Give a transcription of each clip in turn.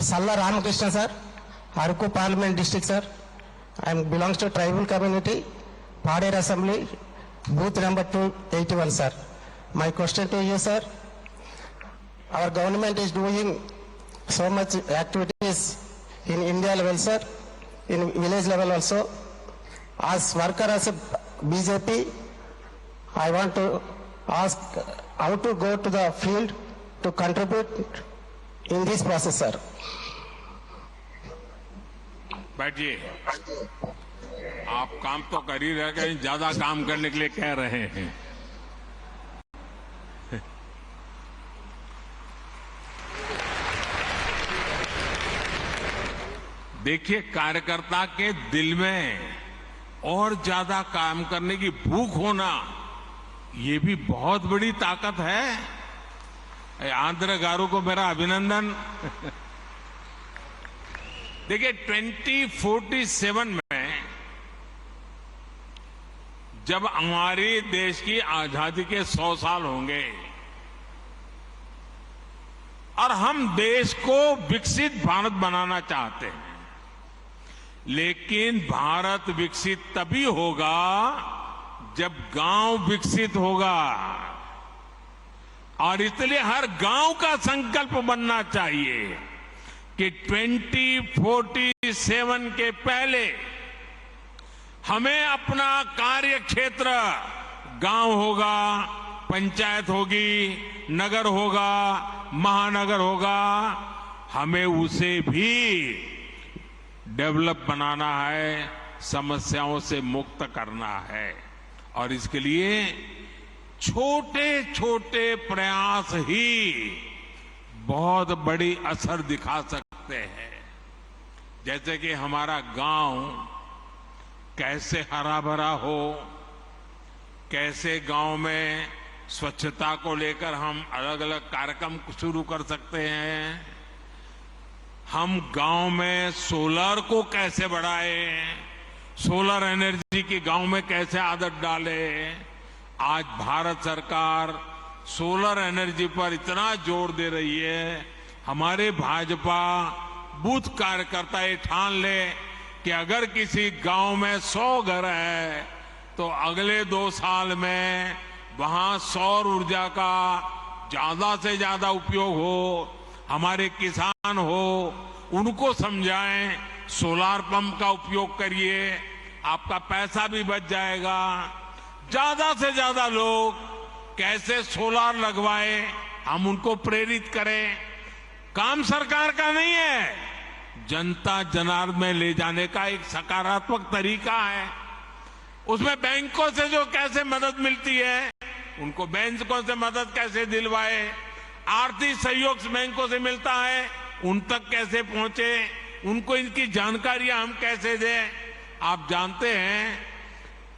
Salla Ramakrishna, sir. Aruku Parliament District, sir. I belongs to tribal community, Pader Assembly, booth number 281, sir. My question to you, sir. Our government is doing so much activities in India level, sir, in village level also. As worker as a BJP, I want to ask how to go to the field to contribute in this process, sir. बैठिए। आप काम तो कर ही रहे हैं, ज्यादा काम करने के लिए कह रहे हैं। देखिए, कार्यकर्ता के दिल में और ज्यादा काम करने की भूख होना, ये भी बहुत बड़ी ताकत है। आंध्र गारू को मेरा अभिनंदन। देखिए, 2047 में जब हमारे देश की आजादी के 100 साल होंगे और हम देश को विकसित भारत बनाना चाहते हैं, लेकिन भारत विकसित तभी होगा जब गांव विकसित होगा। और इसलिए हर गांव का संकल्प बनना चाहिए कि 2047 के पहले हमें अपना कार्य क्षेत्र, गांव होगा, पंचायत होगी, नगर होगा, महानगर होगा, हमें उसे भी डेवलप बनाना है, समस्याओं से मुक्त करना है। और इसके लिए छोटे छोटे प्रयास ही बहुत बड़ी असर दिखा सकते हैं। जैसे कि हमारा गांव कैसे हरा भरा हो, कैसे गांव में स्वच्छता को लेकर हम अलग अलग कार्यक्रम शुरू कर सकते हैं, हम गांव में सोलर को कैसे बढ़ाएं, सोलर एनर्जी की गांव में कैसे आदत डालें। आज भारत सरकार सोलर एनर्जी पर इतना जोर दे रही है, हमारे भाजपा बूथ कार्यकर्ता ये ठान ले कि अगर किसी गांव में 100 घर है तो अगले 2 साल में वहां सौर ऊर्जा का ज्यादा से ज्यादा उपयोग हो। हमारे किसान हो, उनको समझाएं, सोलार पंप का उपयोग करिए, आपका पैसा भी बच जाएगा। ज्यादा से ज्यादा लोग कैसे सोलार लगवाए, हम उनको प्रेरित करें। काम सरकार का नहीं है, जनता जनार्दन में ले जाने का एक सकारात्मक तरीका है। उसमें बैंकों से जो कैसे मदद मिलती है, उनको बैंकों से मदद कैसे दिलवाए, आर्थिक सहयोग बैंकों से मिलता है, उन तक कैसे पहुंचे, उनको इनकी जानकारियां हम कैसे दें। आप जानते हैं,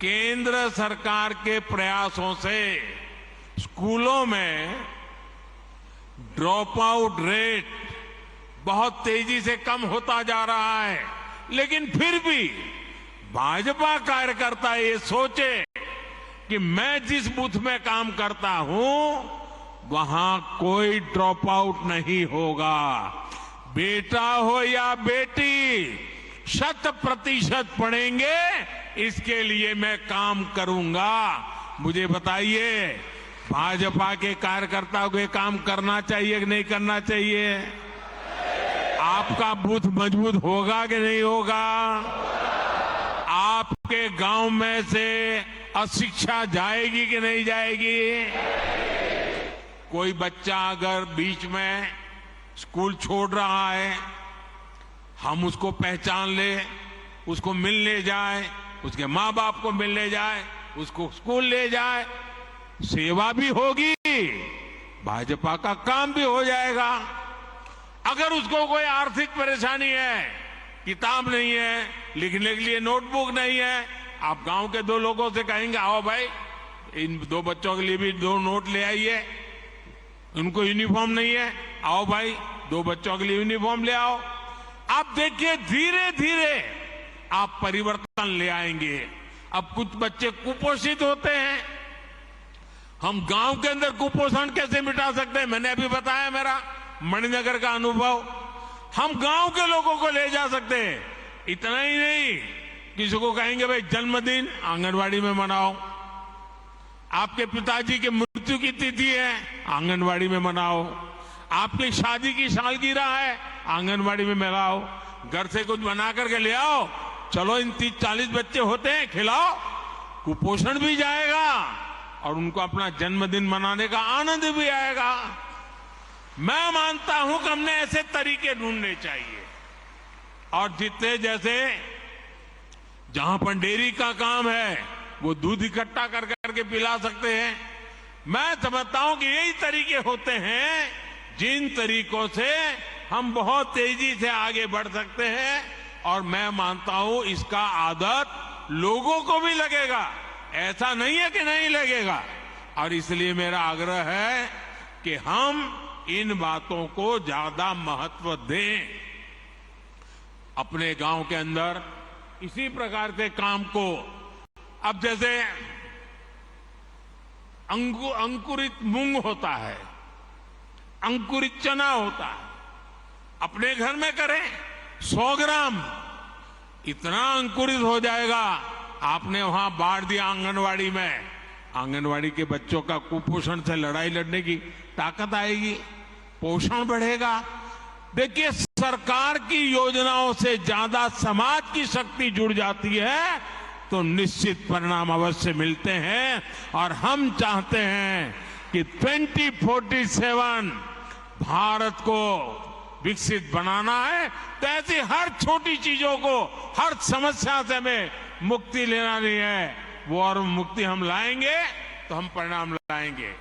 केंद्र सरकार के प्रयासों से स्कूलों में ड्रॉप आउट रेट बहुत तेजी से कम होता जा रहा है, लेकिन फिर भी भाजपा कार्यकर्ता ये सोचे कि मैं जिस बूथ में काम करता हूं वहां कोई ड्रॉप आउट नहीं होगा। बेटा हो या बेटी 100% पढ़ेंगे, इसके लिए मैं काम करूंगा। मुझे बताइए, भाजपा के कार्यकर्ताओं को काम करना चाहिए कि नहीं करना चाहिए? आपका बूथ मजबूत होगा कि नहीं होगा? आपके गांव में से अशिक्षा जाएगी कि नहीं जाएगी? कोई बच्चा अगर बीच में स्कूल छोड़ रहा है, हम उसको पहचान ले, उसको मिलने जाए, उसके माँ बाप को मिलने जाए, उसको स्कूल ले जाए, सेवा भी होगी, भाजपा का काम भी हो जाएगा। अगर उसको कोई आर्थिक परेशानी है, किताब नहीं है, लिखने के लिए नोटबुक नहीं है, आप गांव के 2 लोगों से कहेंगे, आओ भाई इन 2 बच्चों के लिए भी 2 नोट ले आइए, उनको यूनिफॉर्म नहीं है, आओ भाई 2 बच्चों के लिए यूनिफॉर्म ले आओ। आप देखिए, धीरे धीरे आप परिवर्तन ले आएंगे। अब कुछ बच्चे कुपोषित होते हैं, हम गांव के अंदर कुपोषण कैसे मिटा सकते हैं? मैंने अभी बताया मेरा मणिनगर का अनुभव। हम गांव के लोगों को ले जा सकते हैं। इतना ही नहीं, किसी को कहेंगे भाई जन्मदिन आंगनवाड़ी में मनाओ, आपके पिताजी के मृत्यु की तिथि है आंगनवाड़ी में मनाओ, आपकी शादी की सालगिरह है आंगनवाड़ी में मनाओ, घर से कुछ बना करके ले आओ, चलो इन 30-40 बच्चे होते हैं खिलाओ, कुपोषण भी जाएगा और उनको अपना जन्मदिन मनाने का आनंद भी आएगा। मैं मानता हूं कि हमने ऐसे तरीके ढूंढने चाहिए। और जितने जैसे जहां पर डेयरी का काम है वो दूध इकट्ठा कर करके पिला सकते हैं। मैं समझता हूं कि यही तरीके होते हैं जिन तरीकों से हम बहुत तेजी से आगे बढ़ सकते हैं। और मैं मानता हूं इसका आदत लोगों को भी लगेगा, ऐसा नहीं है कि नहीं लगेगा। और इसलिए मेरा आग्रह है कि हम इन बातों को ज्यादा महत्व दें। अपने गांव के अंदर इसी प्रकार के काम को, अब जैसे अंकुरित मूंग होता है, अंकुरित चना होता है, अपने घर में करें 100 ग्राम, इतना अंकुरित हो जाएगा। आपने वहां बांट दिया आंगनवाड़ी में, आंगनवाड़ी के बच्चों का कुपोषण से लड़ाई लड़ने की ताकत आएगी, पोषण बढ़ेगा। देखिए, सरकार की योजनाओं से ज्यादा समाज की शक्ति जुड़ जाती है तो निश्चित परिणाम अवश्य मिलते हैं। और हम चाहते हैं कि 2047 भारत को विकसित बनाना है, तो ऐसी हर छोटी चीजों को, हर समस्या से हमें मुक्ति लेना नहीं है। वो और मुक्ति हम लाएंगे तो हम परिणाम लाएंगे।